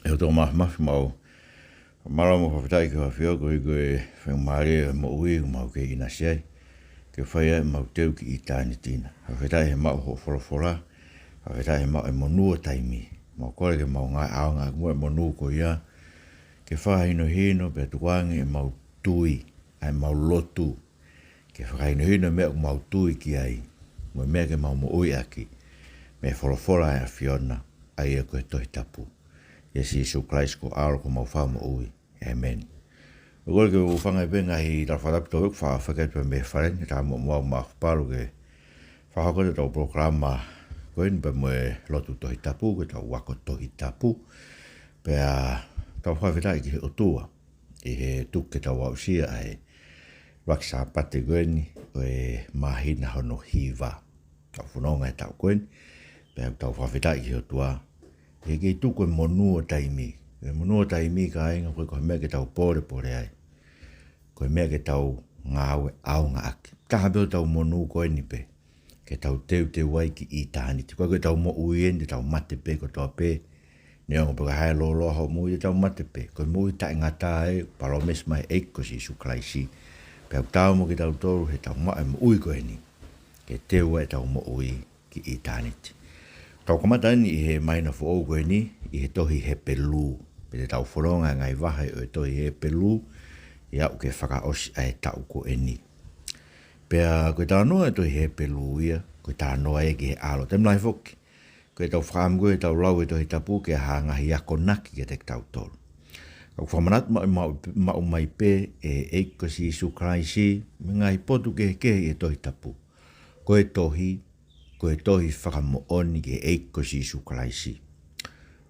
e to mafi mau mara mo fatai ko fio ko fe mare mo ui mo ke ina sei ke fai mo teu ki itani tina fatai mo ho fora fatai mo mo nu taimi mo ko ke mo nga anga mo nu ko ia ke fai no hino pe tuangi mo tui ai mo lotu ke fai no hino me mo tui ki ai mo me ke mo ui aki me fora a fiona ai ko to tapu Jesus Christ ko aro ko mau fama ui. Amen. Ugol ke ufanga benga hi ta fada to fa ke pe me faren ta mo paru ke fa ko to programa ko en pe mo lo tu to itapu ko ta wa ko to itapu pe a ta fa vita ki o tua e tu ke ta wa sia ai raksa pategoni e mahina hono hiva ta funonga ta ko en pe ta fa vita ki o tua e ke tu ko monu taimi e monu taimi ka inga ko me ke tau pore ai ko me ke tau ngawe au nga ta habe tau monu ko ni pe ke tau te wai ki i tani ko ke tau mo uien tau mate pe ko to pe ne ngo pa ha lo ho mo i tau mate pe ko mo i ta ngata e palo mes mai e ko si su klaisi pe tau mo ke tau to he tau mo ui ko ni ke te wai tau mo ui ki i tani tau kamatani i he maina fo o koe ni, i he tohi Hepelu. Pete tau whoronga ngai wahe o tohi Hepelu, i au ke whakaosi ai tau ko e ni. Pea koe tau noa e tohi Hepelu ia, koe tau noa e ki he alo. Tem lai foki, koe tau whakamu koe tau lau e tohi tapu ke hanga hi ako naki ke te tau tolu. Kau whamanat mau mai pe e eiko si su kraisi, me ngai potu ke e tohi tapu. Koe tohi whakamo oni ke eiko si su kraisi.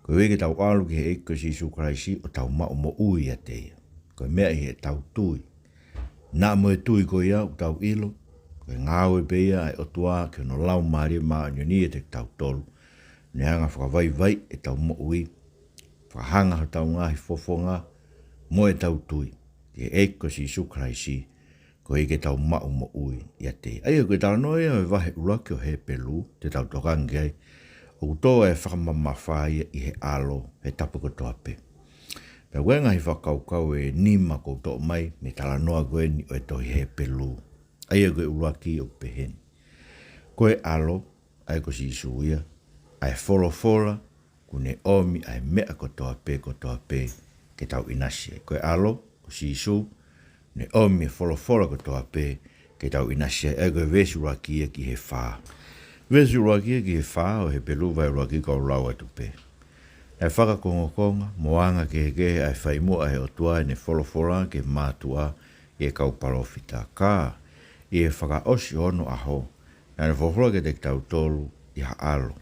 Koe weke tau alu ke eiko si su kraisi o tau mao mo ui a teia. Koe mea i he tau tui. Nā mo e tui koe ia o tau ilo. Koe ngāo e peia ai o tua ke no lau maari maa ni e te tau tolu. Ne hanga whakawai e tau mo ui. Whakahanga ho tau ngahi fofonga mo e tau tui. Ke eiko si su kraisi. Ko ke tau mau mo ui ia te. Ai koe tau noe e wahe uraki o Hepelu, te tau tokangi ai, o toa e whakamamawhai i he alo, he tapu ko toa pe. Pea wenga hi whakaukau e nima ko toa mai, me tala noa koe ni o e tohi Hepelu. Ai koe uraki o peheni. Koe alo, ai ko si isuia, ai fora, kune omi ai mea ko toa pe, ke tau inasi. Koe alo, ko si isu, ne omi folo ko toa pe ke tau inasia e koe vesu rakia ki he whā. Vesu rakia ki he whā o Hepelu vai rakia kau lau atu pe. E whakakongokonga, moanga ke ai whaimua he o tua ne folo ke mātua i e kau parofita. Ka i e whakaosi ono aho, na ne fofola ke te tau tolu i ha alo.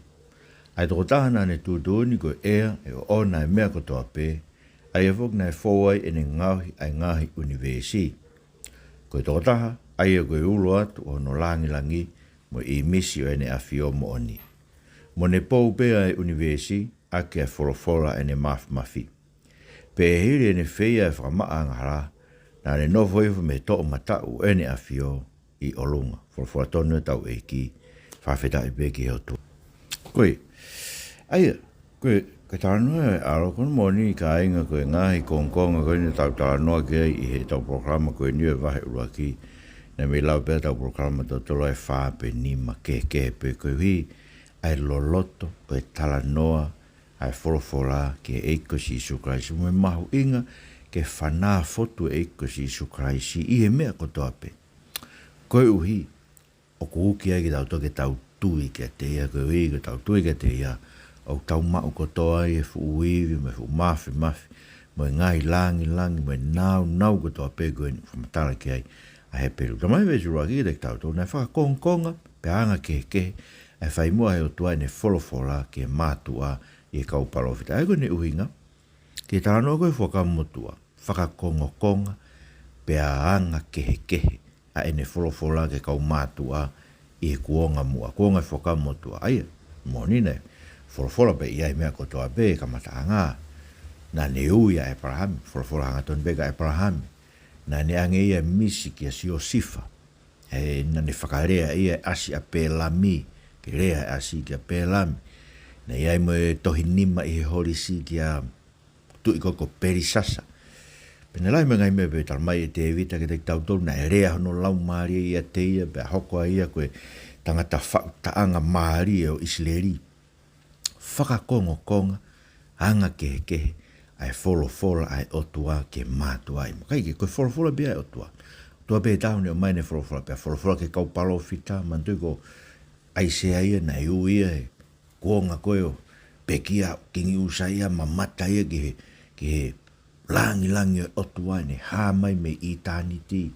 Ai toko tahana ne tūtuni ko ea e o ona e mea ko toa pe, ai e whok nai fōai e ne ngahi universi. Koe toko taha, ai e koe ulo atu o no langi mo i misi o ene awhio mo oni. Mo ne pou pea e universi, ake e whorofora e ne mafi. Pe e hiri e ne whea e whakamaa ngahara, na ne nofo ifu me to'o matau ene awhio i olunga. Whorofora tonu e tau e ki, whawheta i peki heo tu. Koe, koe tala noa e aro kono moni ka inga koe ngahi kongkonga koe ni tau tala noa kei i he tau programa koe ni e wahe uraki. Na me lau pēr tau programa tau tolo e whaa pe nima ke pe koe hui ai loloto o e tala noa ai forofora ke eiko si Isu Kraisi. Mo e mahu inga ke whanā fotu eiko si Isu Kraisi i he mea kotoa pe. Koe uhi o kuhuki ai ki tau toke tau tui ke te ia koe hui ke tau tui ke te ia o tau mau kotoa i e fu uiwi, me fu mafi, mo e ngai langi, mo e nau kotoa pe koe ni whamatara ki ai a Hepelu. Tamai wesu raki te tau tō, nei whakakonga, pe anga ke, ai whaimua he o tua ne folofora ke mātua i e kau parofita. Ai koe ne uhinga, ke tāno koe whakamotua, whakakonga, pe anga kehe, a ene folofora ke kau mātua i e kuonga mua, kuonga whakamotua. Ai, moni nei. Fora pe ia mea kotoa be kamata anga na ne uia e Abraham fora anga ton bega e Abraham na ne ange ia misi ki asio sifa e na ne whakarea ia asi a pelami ke rea asi ki a pelami na ia mo tohi nima i he horisi ki a tui ko perisasa. Pena lai me ngai me pe tal mai te evita ke te tautolu na rea no lau maari ia te ia pe hoko ia koe tangata taanga maari o Isleri. Whakakongo konga, anga kehe, ai fola ai otua ke mātua i. Kai ke koe fola bia ai otua. Tua pe tau ne o mai ne fola pe fola ke kau palo fita, mantui ko ai sea ia na iu ia e kuonga koe o pekia kingi usa ia mamata ia ke langi otua ne ha mai me eternity.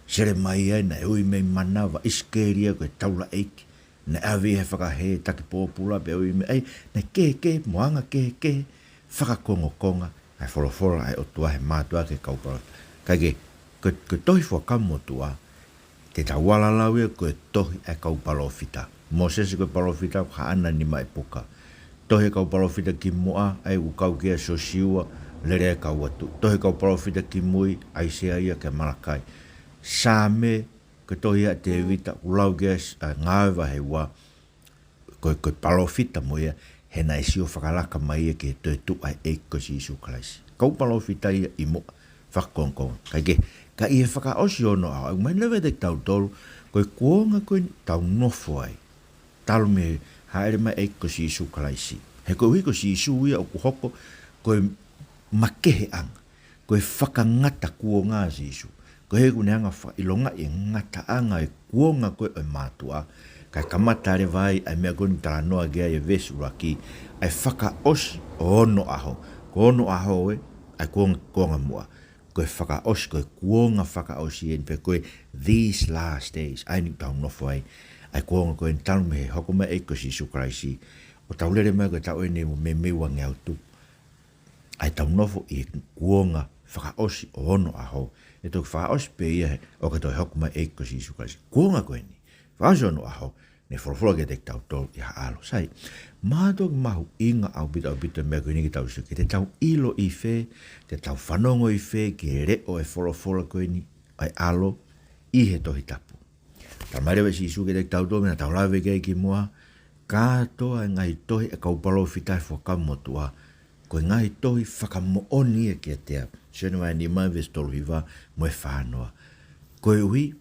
Sere mai ai na ui me manawa iskeria koe taula eiki. Na avi he whakahe taki pōpula pe ui me ai na ke moanga ke whakakonga ai fola ai otua he mātua ke kaupara. Kai ke tohi whakamo tua te tawala lau ia koe tohi ai kaupalo fita. Moses koe palo fita ka ana ni mai puka. Tohi kau palo fita ki moa ai ukau kia sosiua lere kau atu. Tohi kau palo fita ki mui ai sea ia ke Malakai. Same ke tohi a te evita ulau kia ngāwa he wā koe palo fita mo ia he na isi o whakalaka mai ia ke te tu ai eiko si isu kalaisi. Kau palo fita ia i moa whakongkonga. Ka ia whakaosi ono au mai lewe te tau tolu koe kuonga koe tau nofo ai. Talo me haere mai eiko si isu kalaisi. He koe hiko si isu ia o kuhoko koe makehe anga. Koe whakangata kuonga si isu. Koe he kune anga ilonga i ngata anga e kuonga koe o mātua. Kai kamata are vai ai mea koni tala noa gea e vesu raki. Ai whakaosi o ono aho. Ko ono aho e ai kuonga mua. Koe whakaosi, koe kuonga whakaosi e pe koe these last days. Ai ni tau nofo ai. Ai kuonga koe tanu me he hoko mai eiko si isu karaisi. O tau lere mai koe tau ene me meua ngau tu. Ai tau nofo i kuonga whakaosi o ono aho. E tau whakaosi pe ia he o ka toi hoko mai eiko si isu karaisi. Kuonga koe ni. Whakaosi ono aho. Ne wholofola ke te tau tolu i haalo. Sai, mātua ki mahu inga au bita mea koe ni ki tau suki. Te tau ilo i whē, te tau whanongo i whē, ki reo e wholofola koe ni, ai alo, i he tohi tapu. Tā marewa si isu ke te tau tolu, mena tau lawe kei ki mua, kātoa e ngai tohi e kaupalo whitai whakamotua, koe ngai tohi whakamooni e kia tea. Sene mai ni mai ves tolu hiwa, moe whanoa. Koe ui,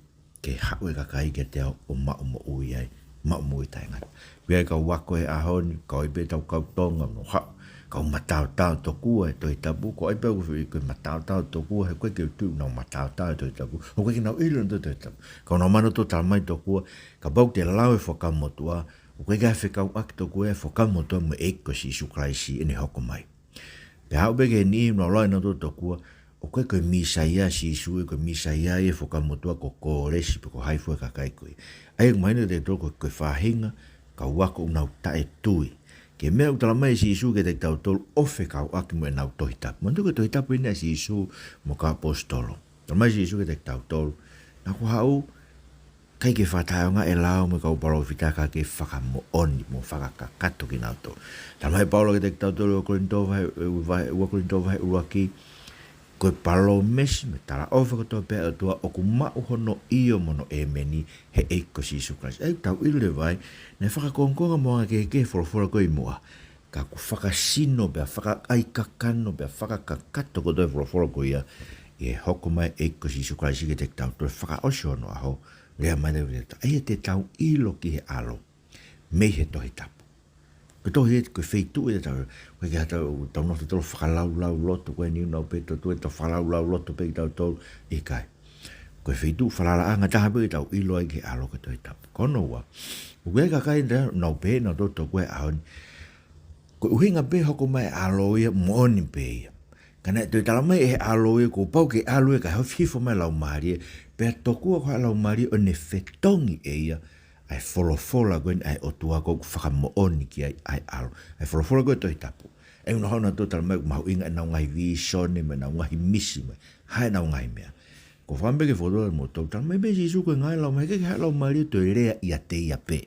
ke hau e kakai kia tea o mao mo ui ai. Mui tainga. Wea kau wako e ahoni, kau ipe tau kau tonga, no hau, kau matau tokua e toi tabu, ko ipe koe matau tokua, he koe ke utu, no matau e toi tabu, o koe ki nau ilo no toi tabu. Kau no mano to talamai tokua, ka bau te lau e whakamotua, o koe kai whikau aki tokua e whakamotua mo eiko si isu kraisi ene hoko mai. Pe hau beke ni no lai no to tokua, o koe koe misa ia si isu e koe misa ia e whakamotua ko kōresi pe ko haifu e kakai koe. Ai maina te toko koe whahinga, ka wako unau tae tui. Ke mea utala mai si isu ke te tau tolu ofe kau aki mo e nau tohi tapu. Mantu ke tohi tapu ina si isu mo ka apostolo. Tala mai si isu ke te tau tolu. Nā ku hau, kai ke whataonga e lao mo kau paro whitaka ke whakamo oni mo whakakato ki nau tolu. Tala mai paulo ke te tau tolu o Korintova he uaki. Koe palo mesi me tala ofa kotoa pēa atua o ku mau hono iyo mono e meni he eiko si Isu Christ. Ei tau ile vai, ne whakakongkonga moanga ke wholofora koe mua. Ka ku whakasino bea whakaikakano bea whakakakato kotoa wholofora koe ia. I hoko mai eiko si Isu Christ ke te tau toe whakaosio no aho. Rea mai ne vreta. Ei te tau ilo ki he alo. Mei he tohi tapu. Ko tohi e koe wheitu e tau. Koe ki hata tau noto tolo whakalau loto. Koe ni unau pe to tue tau whakalau loto pe ki tau tolu. E kai. Koe wheitu whalala anga taha pe ki tau ilo ai ki alo ke tohi tapu. Kono wa. Koe ka kai nau pe nau toto koe ahoni. Koe uhinga pe hoko mai alo ia mooni pe ia. Kana toi tala mai e alo ia ko pau ke alo ia ka hau fifo mai lau maari. Pea tokua koe lau maari o ne whetongi e ia. Ai wholofola koe ai otua koe whakamooni ki ai alo. Ai wholofola koe tohi tapu. E una hona tō tala mai mahu inga nau ngai visone me nau ngai misi me. Hai nau ngai mea. Ko whambe ke whodoa mo tō tala mai besi isu koe ngai lau mai ke hai lau maari to rea ia te ia pe.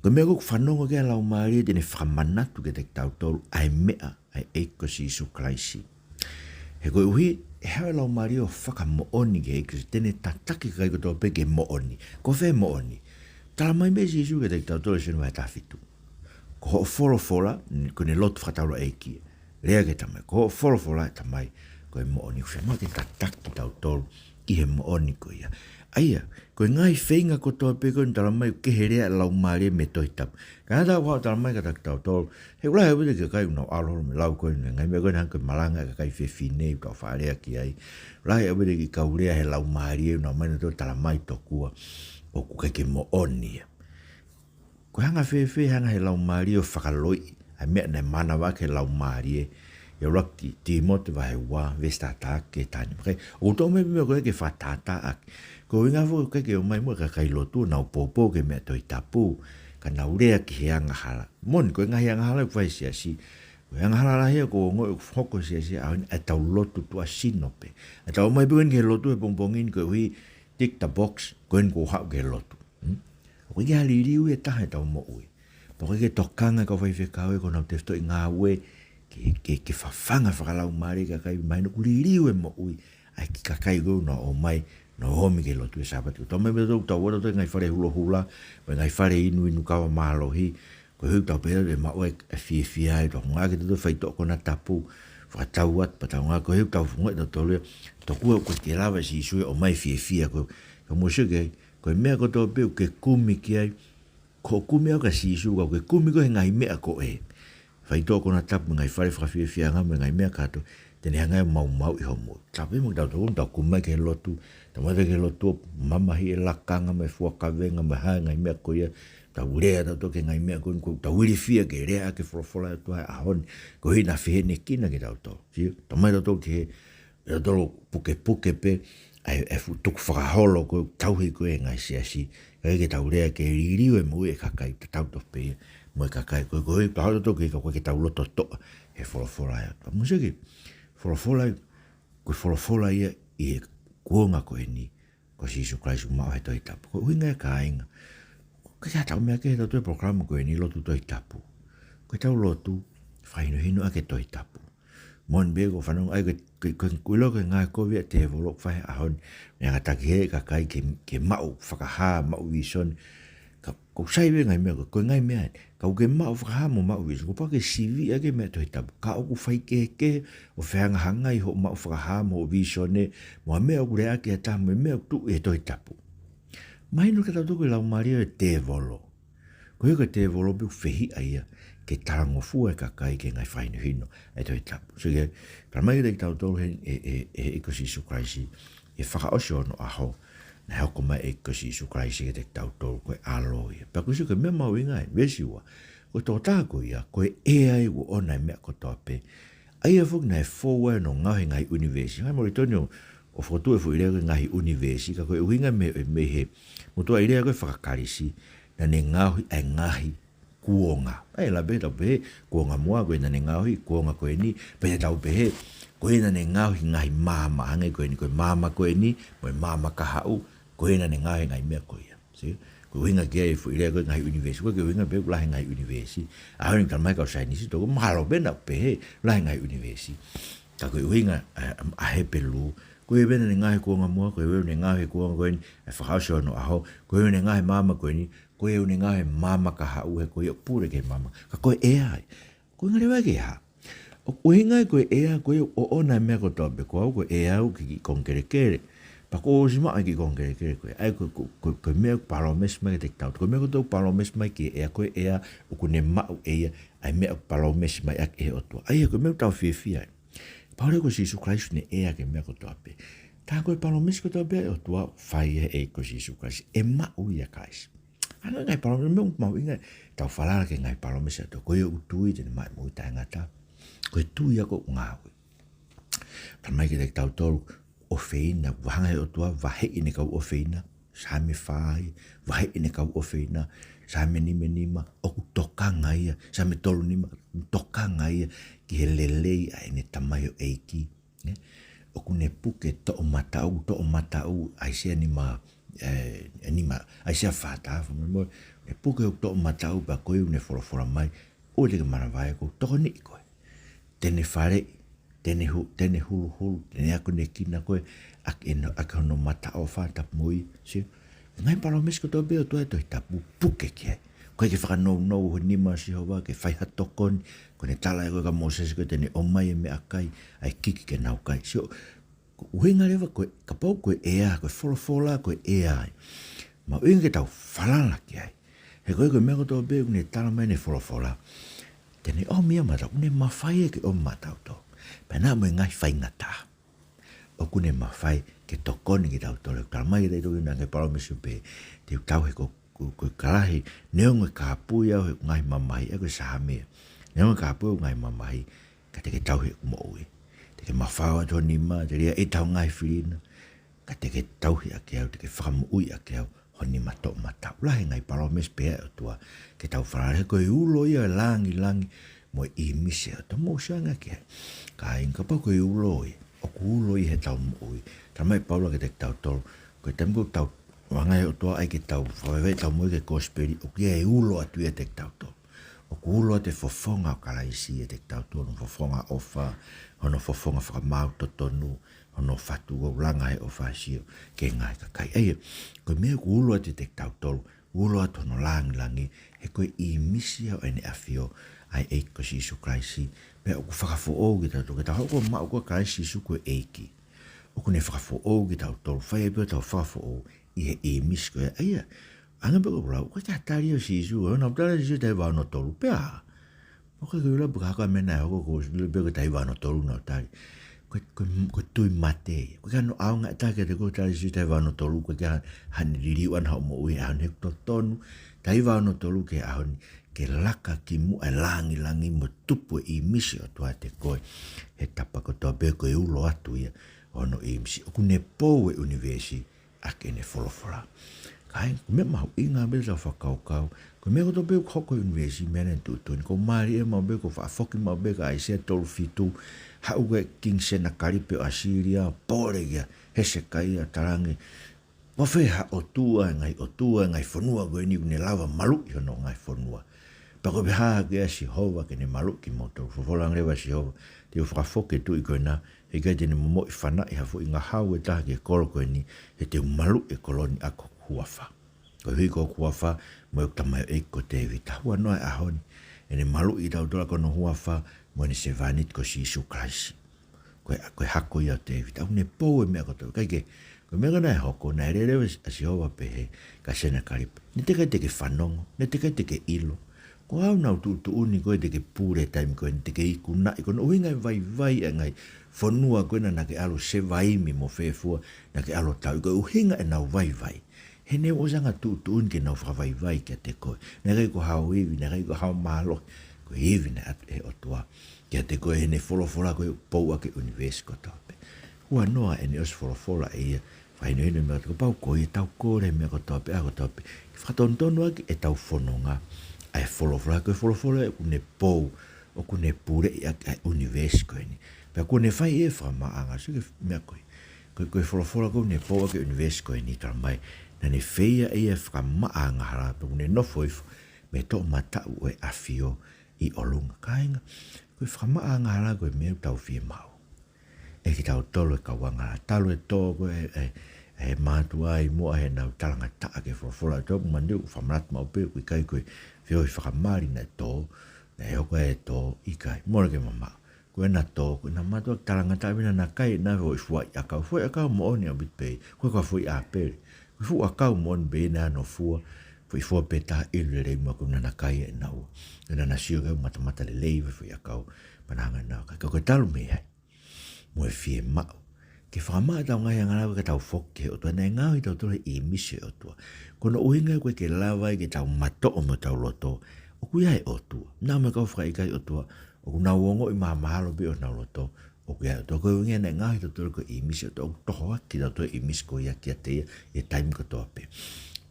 Koe mea koe whanonga ke lau maari tene whakamanatu ke te tau tolu ai mea ai eiko si Isu Kraisi. He koe uhi e hawe lau maari o whakamooni ke eiko si tene tataki kai koe tō pe ke mooni. Ko whe mooni. Tala mai besi isu ke te tau tolu senu mai tawhitu. Ko ho wholofola, ko ne lotu whataura eiki. rea ke tamai, ko wholofola tamai, koe mo oni, whema ke tataki tau tolu, ki he mo oni ko ia. Aia, koe ngai whenga ko toa pe koe tala mai ke he rea lau maare me toi tapu. Ka hata wao tala mai ka tak tau tolu, he ula he wite ke kai unau aloro me lau koe ngai me koe hanko malanga ka kai whewhine ka wharea ki ai. Ula he wite ki kaurea he lau maare unau mai na tala mai tokua o kuke ke mo oni. Koe hanga whewhe hanga he lau maare o whakaloi, ai mea nei mana wa ke lau maare ya raki ti mote vai wa vesta ta ke tani pre o to me koe ke fatata ak ko inga vo ke mai mo ka kai lotu na popo ke me toi tapu ka na urea ki hanga hala mon ko nga hanga hala vai sia si hanga hala he ko ngo hoko sia si a tau lotu tu asinope a tau mai buen ke lotu e bongbongin ko wi tick the box ko en ko ha ke lotu o ya li liu e ta tau mo ui po ke tokanga ko vai fe ka ko na testo nga we ke whawhanga whakalau maare ka kai mai no kuliriu e mo ui ai ki ka kai go no o mai no homi ke lotu e sabatu to me do tau ora to ngai whare hula hula ngai whare inu kawa mahalohi ko hu tau pere e ma o e fie ai to nga ke to fai to kona tapu whakatau at patau nga ko hu tau funga to le to kua ko te lava si sui o mai fie ko mo se ke ko mea ko to pe ke kumi ki ai ko kumi o ka si su ko ke kumi ko ngai mea ko e fai to kona tapu ngai whare whakawhiawhia nga ngai mea kato tene hangai mau i homo tapu mo tau tau kumai ke lotu tamata ke lotu mamahi e lakanga me fuakavenga me hai ngai mea koia tau rea tau ke ngai mea koin tau wiri fia ke rea ke wholofola e tuai ahon ko hina whihene kina ke tau tau tamata tau ke tau puke pe ai tuku whakaholo ko tauhi koe ngai siasi ke tau rea ke ririu e mui e kakai tau tau pe mo kakai ko tau to ke ke tau loto to e folofola ya mo se ke folofola ia e kuonga ko ni ko si su Christ ma he to tapu ko winga kainga ko ya tau me ke to program ko ni loto to tapu ko tau loto fai no hino ake to tapu mon be go fanu ai ko lo ke nga ko vi te volo fai ahon ya ta ke kakai ke mau fakaha mau vision ko sai ve ngai me ko ngai me ka ke ma of ha mo ma wi ko pa ke CV ake me to tab ka o fai ke o fa nga hanga i ho ma of ha mo vision ne mo me o rea ke ta me tu e to tab mai no ka to ko la mario te volo ko ke te volo bu fehi ai ke tarango fu e ka kai ke ngai fai no hino e to tab so ke ka mai de ta to e ko si su kraisi e fa o sho no aho na hoko mai e kasi su kraisi ke te tau tolu koe aloi. Pa kusi ke mea mau ingai, vesi ua, ko tō tāko ia, koe e ai u ona e mea ko tō pe. Ai a fuk na e fōua no ngauhe ngai universi. Ngai mori tōni o whotu e fu irea koe ngai universi, ka koe uhinga me he, mo tō irea koe whakakarisi, na ne ngauhi ai ngahi kuonga. Ai la be tau pe he, kuonga mua koe na ne ngauhi, kuonga koe ni, pe tau pe he, koe na ne ngauhi ngahi mama, hangai koe ni koe mama koe ni, moe mama kahau, ko ina ne ngai ngai mea ko ia si ko winga ke fu ile ko ngai university ko winga be la ngai university a hon ka mai ka sai ni si to malo bena pe la ngai university ka ko winga a Hepelu ko e bena ne ngai ko nga mo ko e ne ngai ko ngo en e fa so no a ho ko e ne ngai mama ko ni ko e ne ngai mama ka ha u ko e pure ke mama ka ko e ai ko ngale wa ke ha o winga ko e ai ko o ona me ko to be ko e ai ki kon kere pa ko si ma ki kon ke ko ai ko me palo mes mai te tau ko me ko palo mes mai ki e ko e o ko ne ma e ai me palo mes mai ak e o to ai ko me tau fi pa ko si su Christ ne e ke me ko to pe ta ko palo mes ko to be o to fai e ko si su Christ e ma u ya kais ana ngai palo me ma u ngai tau fala ke ngai palo mes to ko yo tu i te mai mo ta ngata ko tu ya ko nga ta mai ke te tau to o feina, wahanga o tua, wahe ine kau o feina, sa me whai, wahe ine kau o feina, sa me nima, o ku tokanga ia, sa me tolu nima, tokanga ia, ki he lelei a ine tamai o eiki, o ku ne puke to o matau, ai se anima, ai se a whata, ne puke o to o matau, pa koe une whorofora mai, o le ka marawai ko, toko ni koe, tene whare, tene hulu, tene ako ne kina koe, ak hono mata o whata mui, si, ngai palo mesko tō beo tō e tō tapu puke ki ai, koe ke whakanou ho nima si hoa ke whai hatokoni, ko ne tala e koe ka Moses koe tene o mai e me akai, ai kiki ke nau kai. So, uhinga lewa koe, ka pau koe ea, koe wholofola koe ea ai. Ma uhinga ke tau whalala ki ai. He koe koe mea kotoa be ne tala mai ne wholofola. Tene o mia mata, une mawhai e ke o matau to. Pena mo ngai whai ngata. O kune mawhai ke tokoni ki tau tole. Tala mai rei toki nange paramesu pe, te tau he koe karahi, neonga ka pui au he ngai mamahi, e koe sahamea. Neonga ka pui au ngai mamahi, ka te ke tau he mo ue. Te ke mawhawa to nima, te ria e tau ngai whirina, ka te ke tau he ake au, te ke whakamu ui ake au, honi mato matau. Lahe ngai paramesu pe e o tua, ke tau wharare koe ulo ia langi, mo I mise o to mo sianga ke. Ka inga pa koe ulo ia, o ku ulo ia he tau mo ui. Tamai paula ke te tau tolu, koe tempo tau wangai o toa ai ke tau, whawewei tau mo ke kosperi, o kia e ulo atu ia te tau tolu. O ku ulo te fofonga o kalaisi e te tau tolu, fofonga ofa, hono fofonga whakamau to tonu, hono fatu o langa he ofa sio, ke ngai ka kai. Eia, koe mea ku ulo atu te tau tolu, ulo atu hono langi, he koe I misi au ene afio, ai ko si Isu Kraisi, pe o ku whakafo o ki tau tolu, ke tau hoko ma o kua Kraisi Isu koe eiki. O ku ne whakafo o ki tau tolu, whai e peo tau whakafo o, I he misi koe, eia, anga peko rau, koe ka tari o si Isu, o na utara si Isu tai wano tolu, pea, o koe koe ula puka haka mena e hoko ko peko tai wano tolu na utari, koe tui mate, koe ka no aunga e take te koe tari si Isu tai wano tolu, koe ka hani ririwan hao mo ui, ahon hek to tonu, tai wano tolu ke ahoni, ke laka ki mu e langi mo tupu I misi o tua te koe, he tapa ko toa pe koe ulo atu ia, ono I misi, o kune pou e universi, ake ne wholofora. Kai, me mahu inga me sa whakaukau, ko me koto pe hoko universi menen tutuni, ko maari e mau be ko whaafoki mau be ka aisea tolu fitu, hauke King Sena Karipe o Asiria, pore ia, Hesekai a tarangi, mawheha o tua ngai whanua koe ni une lava malu I hono ngai whanua. Pako beha ke si hova ke ne malu ki moto, fofolang rewa si hova, te o whakafoke tu I koe na, he kai tene momo I whana I hafo I ngā hau e taha ke koro koe ni, he te malu e koloni ako kuafa. Koe hui ko kuafa, mo e tamai e ko te vita, hua noa e ahoni, e ne malu I tau tola kono huafa, mo ne se vanit ko si Isu Kraisi. Koe hako I a te vita, ne pou e mea koto, kai ke, koe mea kana e hoko, na ere rewa si hova pehe, ka Sena Karipe. Ne te kai teke whanongo, ne te kai teke ilo, ko au nau tu uni koe te ke pūre taimi koe te ke iku na koe no uhinga vai e ngai whanua koe na ke alo se vaimi mo whewhua na ke alo tau koe uhinga e nau vai he ne ozanga tu uni ke nau whawai kia te koe na kai ko hao iwi na kai ko hao malo koe iwi na e otua kia te koe he ne wholofora koe pou ake universi ko tope hua noa e ne os wholofora e ia whaino hino mea ko pau koe e tau kore mea ko tope a ko tope whakatontonu ake e tau whanonga ai wholofora e kune pou, o kune pure I ai universi koe ni. Pea kune whai e whamaanga, so ke mea koe. Koe wholofora koe ne pou ake universi koe ni tara mai, na ne wheia e whamaanga hara, pe kune nofo ifo, me to matau e afio I olunga. Kainga, koe whamaanga hara koe mea tau whie mau. E ki tau tolo e kawanga, talo e tō koe e mātua I mua he nau talanga taa ke wholofora, tōku mandiu whamarat mau pe, koe kai koe whio I whakamari na tō, na e hoko e tō I kai, mora ke mama, koe na tō, koe na mātua talanga taa vina na kai, na whio I fuai akau mo oni au bitpei, koe ka fui a pere, koe fu akau mo oni be na no fua, fui fua pe taha ilu rei mua koe na kai e nau, koe na sio kau mata le leive fui akau, pananga nau, koe talu me hai, mo e fie mau, ke whakamā tau ngai angarawa ke tau whoke o tua, nei ngāwi tau tole I mise o tua. Kono uhinga koe ke lawai ke tau mato o mo tau loto, o kuia e o tua. Nā me kau whakaikai o tua, o kuna uongo I mahalo be o nau loto, o kuia e o tua. Koe uhinga nei ngāwi tau tole ko I mise o tua, o toho aki tau tole I mise ko ia kia teia, e taimi ko toa pe.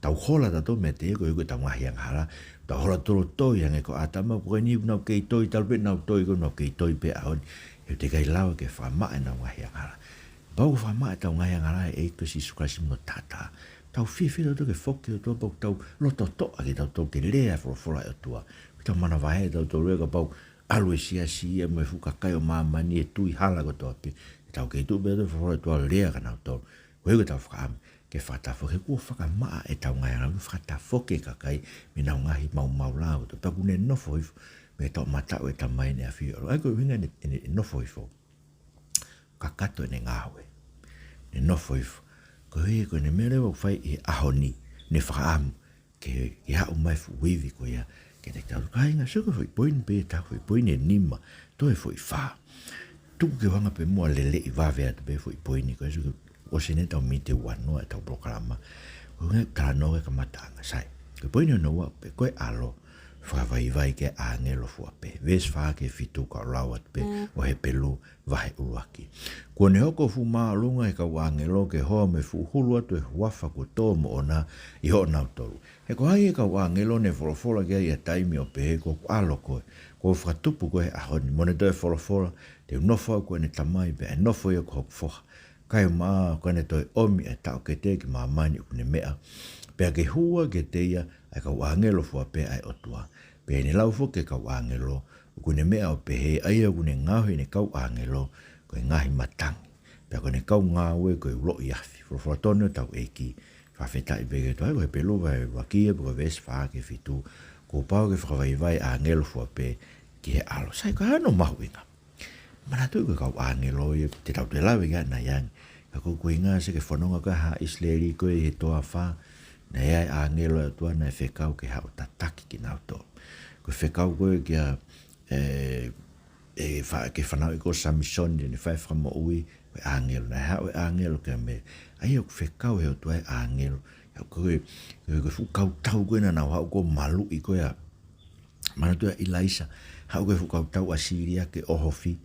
Tau hola tau me teia koe koe tau ngahi angara, tau hola tolo toi hange ko atama, koe ni nau kei toi, tau pe nau toi, koe nau kei toi pe ahoni, e te kai lawa ke whamaa e nau ngahi angara. Pau whamaa e tau ngai angara e ko si Isu Kraisi mo tata. Tau whiwhi tau ke whoke o tua pau tau loto toa ke tau ke lea wholofora o tua. Tau mana wahe tau rega pau alu e sia mo e fukakai o mamani e tui hala ko toa pe. Tau ke tu bea tau wholofora o tua lea ka nau tau. Koe ko tau whakaame. ke whatafo ke kua whakamaa e tau ngai ngā whatafo ke kakai me nau ngahi mau lau to paku ne nofo ifo me tau matau e ta mai ne a whio ai koe winga ne nofo ifo kakato ne ngāwe ne nofo ifo koe ne mere wau whai e ahoni ne whakaamu ke hau mai fu wivi ko ia ke te tau kai ngā suka fai poini pe tau fai poini e nima to e fai wha tuku ke wanga pe mua lele i wawea te pe fai poini ko e suka o se ne tau mi te wanoa e tau proklama ko ngai tāno e ka matanga sai ko poini o noa pe koe alo whawai ke Angelo fua pe ves wha ke fitu ka rawat pe o Hepelu wahe uruaki ko ne hoko fu maa lunga e ka Angelo ke hoa me fu hulu atu e wafa ko tō mo ona i ho nau toru he ko hai e ka Angelo ne wholofola kia i a taimi o pe ko alo koe ko whatupu koe a honi mo ne toi wholofola te unofo koe ne tamai pe e nofo i o ko foha kai maa koe ne toi omi e tau ke te ki maa mani u ne mea pe ke hua ke te ia ai ka Angelo fua pe ai otua pe ne lau fo ke ka Angelo ku ne mea o pe he ai ku ne ngahi ne ka Angelo ko ngahi matangi pe ko ne ka ngawe ko lo iafi fo tono tau eki fa feta i bege to ai ko pelo vai waki e ko ves fa ke fitu ko pau ke vai Angelo fua pe ke alo sai ka no mahuinga mana tu ka Angelo e te tau te lawe ga na yang ko inga se ke fononga ka ha isleri ko e to afa na ai Angelo tu na fekau ke ha tataki ki na to ko fekau ko ke fa ke fana ko sa mission ni fa fra mo ui Angelo na ha Angelo ke me ai ko fekau e tu Angelo ko fu kau tau ko na ha ko malu i ko ya mana tu Elisa ha ko fu kau tau Asiria ke ohofi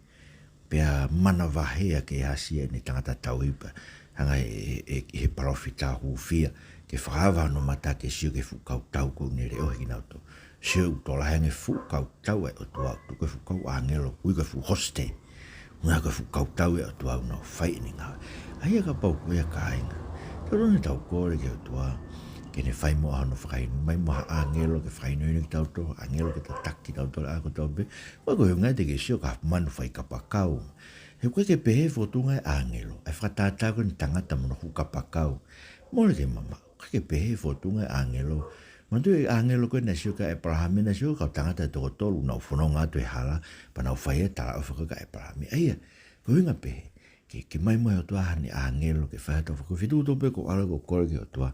pe mana vahe ke Asia ni tangata tau ipa hanga e profita hu fia ke whaava no mata ke siu ke whukau tau ko nere o hiki nauto. Siu tola henge whukau tau e o tua tu ke whukau Angelo, ui ke whuhoste. Nga ke whukau tau e o tua unau whai ni ngā. Ai ka pau koe a kāinga. Toro ne tau kore ke o tua, ke ne whai moa hano whakainu. Mai moa Angelo ke whakainu inu ki tau to, Angelo ke ta taki tau to a ko tau be. Wa koe ngai te ke siu ka manu whai kapakau. He koe ke pehe whotunga e Angelo, e whakatātako ni tangata mono hukapakau. Mole ke mama. Ke pehe fotunga Angelo mantu Angelo ko na sio ka Abraham na sio ka tangata to tolu na fononga to hala pa na faia tala o ka Abraham ai ko inga pehe ke mai mo to ni Angelo ke fa to ko fitu to pe ko algo ko ke to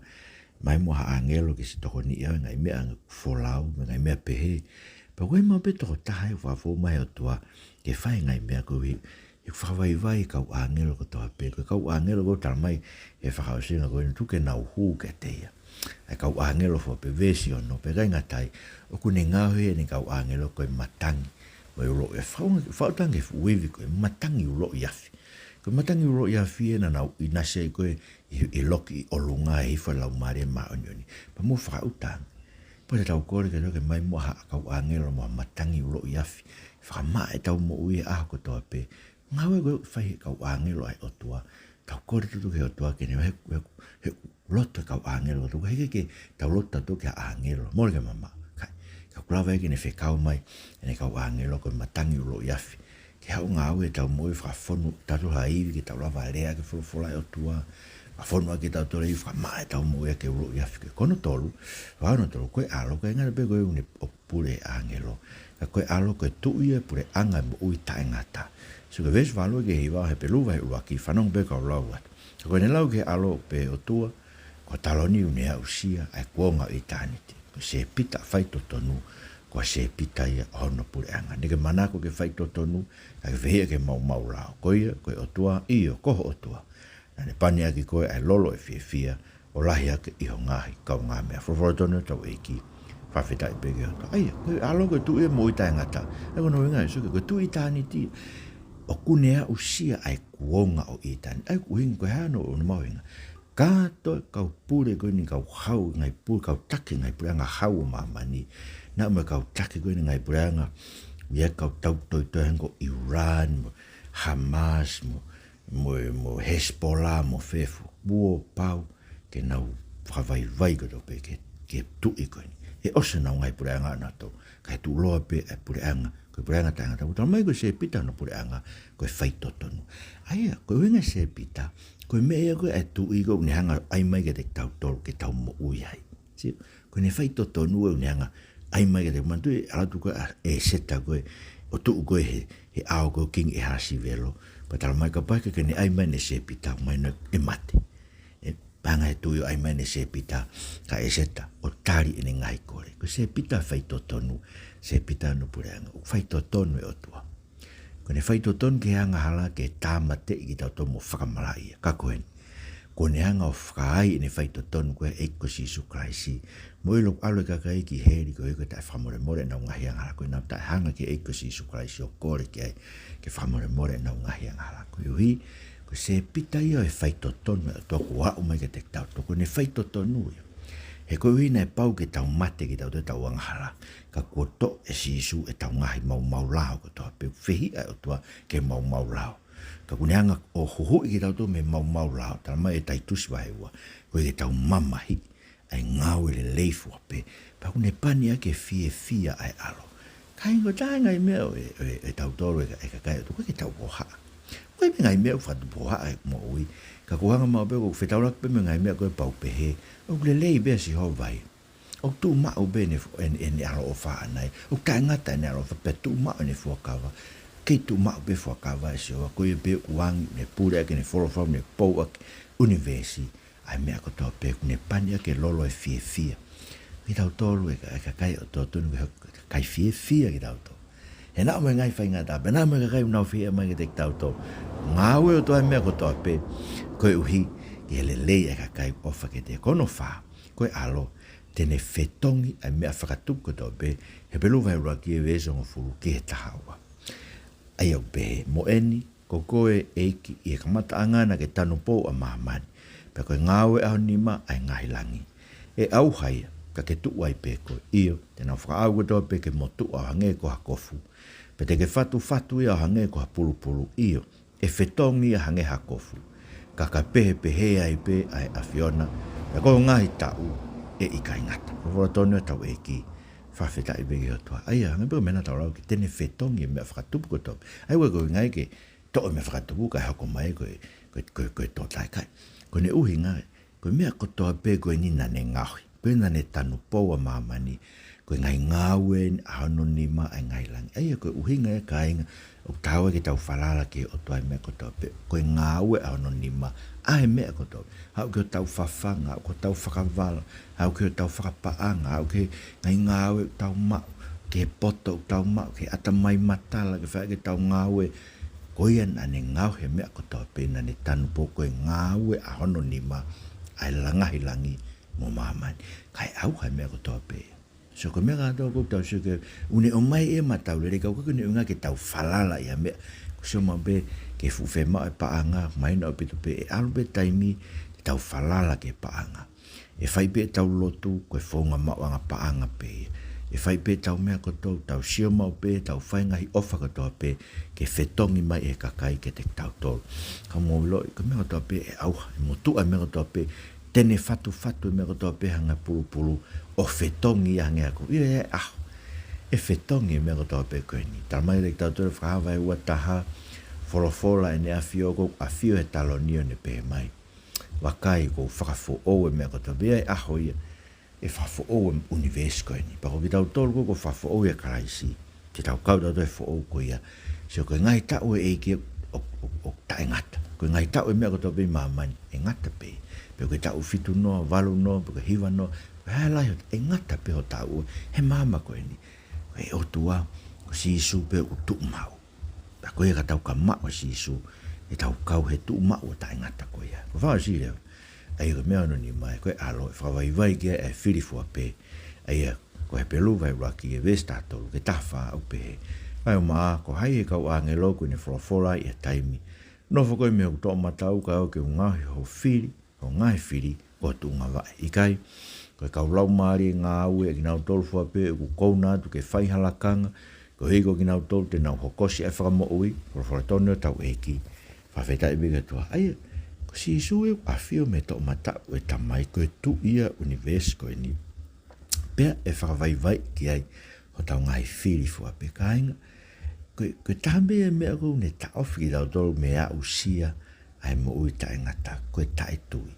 mai mo Angelo ke si to ni ia ngai me ang folau ngai me pehe pa ko mo pe to ta hai fa fo mai to ke fa ngai me ko vi e vai ka Angelo ko to pe ko ka Angelo ko tal mai e fa ha singa ko tu ke na hu ke te ia ai ka Angelo fo pe vesio no pe ga tai o ku ne nga he ni ka Angelo ko matangi mo lo e fa tangi fu wivi ko matangi lo yafi ko matangi lo yafi na na ina se ko e loki o lunga e fa la mare ma onioni pa mo fa utang po te tau ko ke mai mo ha ka Angelo mo matangi lo yafi fa ma e tau mo ui a ko to pe ngawe go fai ka Angelo ai o tua tau kore tu ke o tua ke ne he loto ka Angelo tu ke tau loto tu ke Angelo mo ke mama kai ka kula vai ke ne fe kau mai ne ka Angelo ko matangi lo yafi ke hau ngawe tau mo fa fonu tatu hai ke tau la valea ke fola o tua a fonu ke tau to le fa mai tau mo ke lo yafi ke kono tolu va no tolu ko alo ke ngana pe ko un pure Angelo ko alo ko tu ia pure anga mo ui ta ngata so ke ves valo ke iwa Hepelu vai uaki fanong be ka lawat ko ne lau ke alo pe o tua ko taloni unea usia ai kuonga eternity ko se pita fai to tonu ko se pita ia ono pure anga ne ke manako ke fai to tonu ai vehe ke mau lao ko ia ko o tua io ko o tua na ne pani aki ko ai lolo e fia o lahi ake iho ngahi kau ngā mea frofotono tau eki whawhita i pege o tua ai ko alo ko tu e mo ita ngata e kono inga so ko tu eternity o kunea usia ai kuonga o itan ai kuing ko hano o mawinga ka to ka pure ko ni ka hau ngai pu ka taki ngai puranga hau mamani na me ka taki ko ni ngai puranga ia ka tau to hengo Iran Hamas mo Hezbollah mo fefu buo pau ke nau vai ko to pe ke tu iko ni e osa na ngai pureanga na to kai tu loa pe e pureanga ko pureanga tanga ta mai ko se pita no pureanga ko fai totonu ai ko winga se pita ko me ko e tu i go ni hanga ai mai ke te tau tol ke tau mo ui ai si ko ne fai totonu ni hanga ai mai ke te mantu ala tu ko e seta ko o tu ko he ao ko king e hasi velo pa tal mai ka pa ke ni ai mai ne se pita mai no e mate panga e tuyo ai mai ne se pita ka e seta o tari e ngai kore ko se pita fai totonu se pita no pureanga o fai totonu e o tua ko ne fai totonu ke hanga hala ke tamate i ta to mo whakamalaia ka koen ko ne hanga o whakai ne fai totonu ko e ko sisu kraisi mo ilo alo ka kai ki heri ko e ko ta whamore more na ngahi anga ko na ta hanga ke e ko sisu kraisi o kore ke whamore more na ngahi anga ko hui ko se pita ia e fai totonu e to ko o mai ke te tau to ko ne fai totonu he ko ina e pau ke tau mate ki tau te tau anghala ka ko to e sisu e tau ngahi mau lao ko to pe fehi ai o tua ke mau lao ka kuneanga o huhu ki tau to me mau lao tala mai e tai tusi wahe ua ko ke tau mamahi ai ngau le leifu pe pa kune pani ake fia ai alo ka ingo taenga i mea e tau toro e ka kai to ko ke tau boha ko e ngai mea fa boha ai mo ui ka kuhanga mau pe ko whetau lak pe me ngai mea ko e pau pe he o le lei be si ho vai o tu ma o bene en aro o fa nai o ka ngata en aro fa pe tu ma ne fo kava ke tu ma be fo kava si o ko e be wang ne pura ke ne foro fa ne po universi ai me ko to pe ne pania ke lolo e fia ki tau tolu e ka kai o to tu kai fia ki tau to e na me ngai fa ngata be na me ka kai no fia me ke te tau to ngawe o to ai me ko to pe ko uhi ke le lei e ka kai ofa ke te kono fa ko alo tene fetongi a mea whakatuko tau be Hepelu vai raki e weso ngofuru ke he tahawa ai au be mo eni ko koe eiki i e kamata angana ke tanu pou a mahamani pe koe ngawe au nima ai ngahi langi e au haia ka ke tu ai pe ko iyo tena whakaau ko tau pe ke motu au hange ko hakofu pe te ke fatu i au hange ko hapulu iyo e fetongi a hange hakofu ka pehe ai pe ai afiona e ko ngahi tau e ika ingata ko fora tonu tau e ki whawheta i begi o toa ai a ngabe mena tau rau ki tene fetongi e mea whakatupu ko tau ai wego ngai ke to me whakatupu ka hako mai ko to tai kai ko ne uhi ngai ko mea ko toa pe ko nina ne ngahi ko ina ne tanu pou a mamani ko ngai ngawe hano nima ai ngai langi ai ko uhi ngai ka inga o tawa ki tau whalala ki o toa mea ko toa pe ko ngawe hano nima ai mea ko toa hau ki o tau whawhanga ko tau whakavala hau ki o tau whakapaanga hau ki ngai ngawe tau mau ke poto tau mau ke ata mai matala ke whae ke tau ngawe ko ian ane ngau he mea ko toa pe na ne tanu po ko ngawe a hono nima ai langahi langi mo mamani kai au hai mea ko toa pe so ko mea katoa ko tau so ke une o mai e matau le kau ko ne unga ke tau whalala ia mea so ma be ke fufe ma e paanga mai na pe e alu pe taimi tau whalala ke paanga e whai pe tau lotu koe whaunga mawanga paanga pe e whai pe tau mea koto tau sio mau pe tau whai ngahi ofa kotoa pe ke whetongi mai e kakai ke te tau tolu ka mo loi ko mea kotoa pe e auha e motua mea kotoa pe tene fatu e mea kotoa pe hanga pulu o whetongi a ngea ko e aho e whetongi e mea kotoa pe koe ni taramai le tau tolu whakawai ua taha folofola e ne afio ko afio he talonio ne pe mai wakai ko whakafo o e mea kotoa pe e aho ia e whafo o e universe koe ni pako ki tau tolu ko whafo o e karaisi ki tau kau tau e whao ko ia so ko ngai tau e eike o ta ngata ko ngai tau e mea kotoa pe mamani e ngata pe pe ko tau fitu no valu no pe ko hiva no he lai e ngata pe o tau he mama koe ni e o tua ko sisu pe o tu mau pa ko e ka tau ka ma o sisu e tau kau he tu mau o ta ngata ko ia ko fa si leo ai ko mea no ni mai ko alo fa vai ke e fili fu pe ai ko Hepelu vai raki e vesta to ke tafa o pe ai ma ko hai ka o Angelo ko ni fola e taimi no fo ko me to matau ka o ke unga ho fili o ngai fili o tu nga vai ikai ko ka lau mari nga u e na tol fu pe ku ko na tu ke fai halakanga ko hi ko kina tol te na hokosi e fa mo ui for tonno tau eki fa feta e biga to ai si sue a fio me to mata e tamai ko tu ia universe ko ni pea e whakawai ki ai o tau ngai whiri fua pe kāinga. Koe tāme e mea kou ne ta ofi ki tau tolu me a usia ai mo ui ta e ngata koe ta e tui.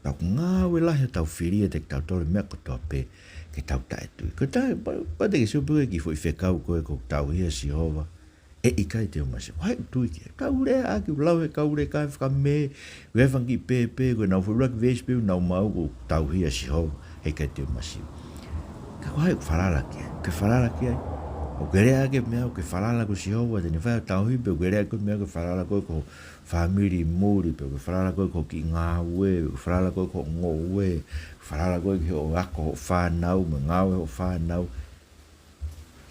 Tau ngā we lahi o tau whiri e te tau tolu mea ko toa pe ke tau ta e tui. Koe ta pa te ke siupu e ki fui whekau koe ko tau hia si hova. E i kai te o masi, wai tui ki, kau rea aki lau he kau rea kai whaka me, ue whangi pepe, koe nau whuruak vespeu, nau mau ko tau hia si hova, e kai te o masi. Ka wai wharala ki ai, ke wharala ki ai, o ke rea ake mea, o ke wharala ko si hova, tene whai o tau hipe, o ke rea ake mea, ke wharala koe ko whamiri muri, pe o ke wharala koe ko ki ngā ue, o ke wharala koe ko ngō ue, wharala koe ki o ako ho whanau, me ngā ue ho whanau,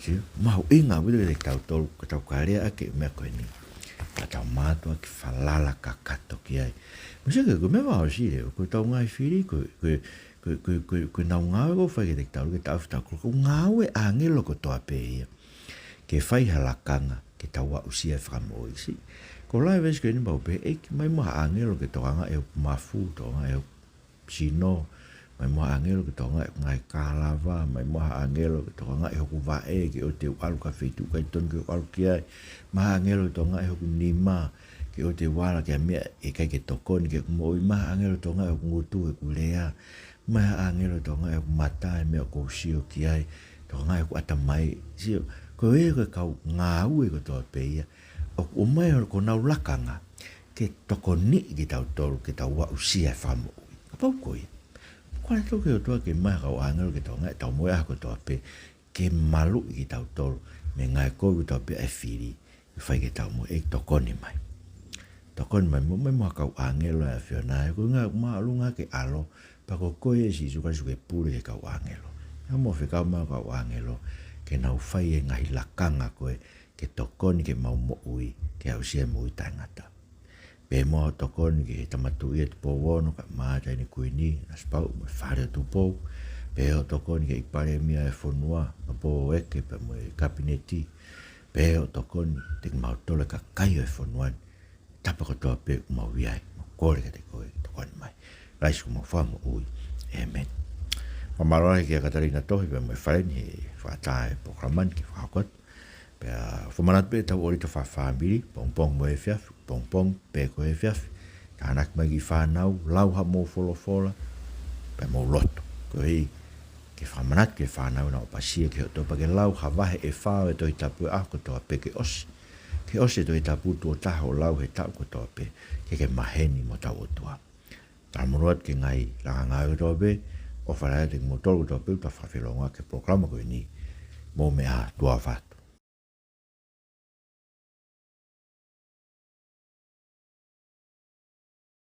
si mau inga wile le tau tolu ka tau karea ake mea koe ni ka tau mātua ki whalala ka kato ki ai mese ke me wao si reo koe tau ngai whiri koe nau ngāwe ko whai ke te tau ke tau whitau ko ngāwe Angelo ko toa pe ia ke whai halakanga ke tau wa usia whakamoi si ko lai ves koe ni mau pe ki mai maha Angelo ke toa nga e mafu toa nga e sino mai moa Angelo ke tonga ngai kalava mai moa Angelo ke tonga e hoku vae ke o te alu ka fitu kai ton ke alu ki ai ma Angelo tonga e hoku nima ke o te wala ke mea e kai ke tokoni ke mo ma Angelo tonga e hoku ngutu e kulea ma Angelo tonga e hoku mata e mea ko sio ki ai tonga e hoku atamai sio ko e ko kau ngā ue ko toa peia o mai ko nau lakanga ke tokoni ki tau tolu ke tau wa usia whamu kapau koe Kua toke o toa ke mai kau Angelo ke tau ngai tau moe ako toa pe ke malu i tau tolu me ngai kou toa pe e whiri i whai ke tau moe e tokoni mai. Tokoni mai mo mai moa kau Angelo e whiona e koe ngai maalunga ke alo pa ko koe e si suka suke pure ke kau Angelo. Ia mo whikau mai kau Angelo ke nau whai e ngai lakanga koe ke tokoni ke mau mo ui ke au sia mo ui tangata. Pe mo tokoni ki tamatu ia te powono ka mātai ni kuini na spau mo whare tu pou. Pe o tokoni ki pare mia e whonua na po eke pe mo e kabineti. Pe o tokoni te mau tole ka kaio e whonuan. Tapa ko toa pe mau iai. Mo kore ka te koe tokoni mai. Raisu mo whamo ui. Amen. Whamaroa ki a Katarina tohi pe mo e whareni he whatae programani ki whakot. Pea whamanat pe tau ori ta whawhamiri. Pongpong mo e whiafi. Pongpong pe ko e whiafi. Ka anak mai ki whanau. Lau ha mo wholofola. Pe mo loto. Ko hei ke whamanat ke whanau na o pasia ke hotopa ke lau ha wahe e whao e toi tapu e ako toa pe ke osi. Ke osi toi tapu tuo taha o lau he tau ko toa pe. Ke maheni mo tau o tua. Tamuruat ke ngai langa ngai o toa pe. O wharai te mo tolu toa pe uta whawhironga ke programa koe ni. Mo mea tua whatu.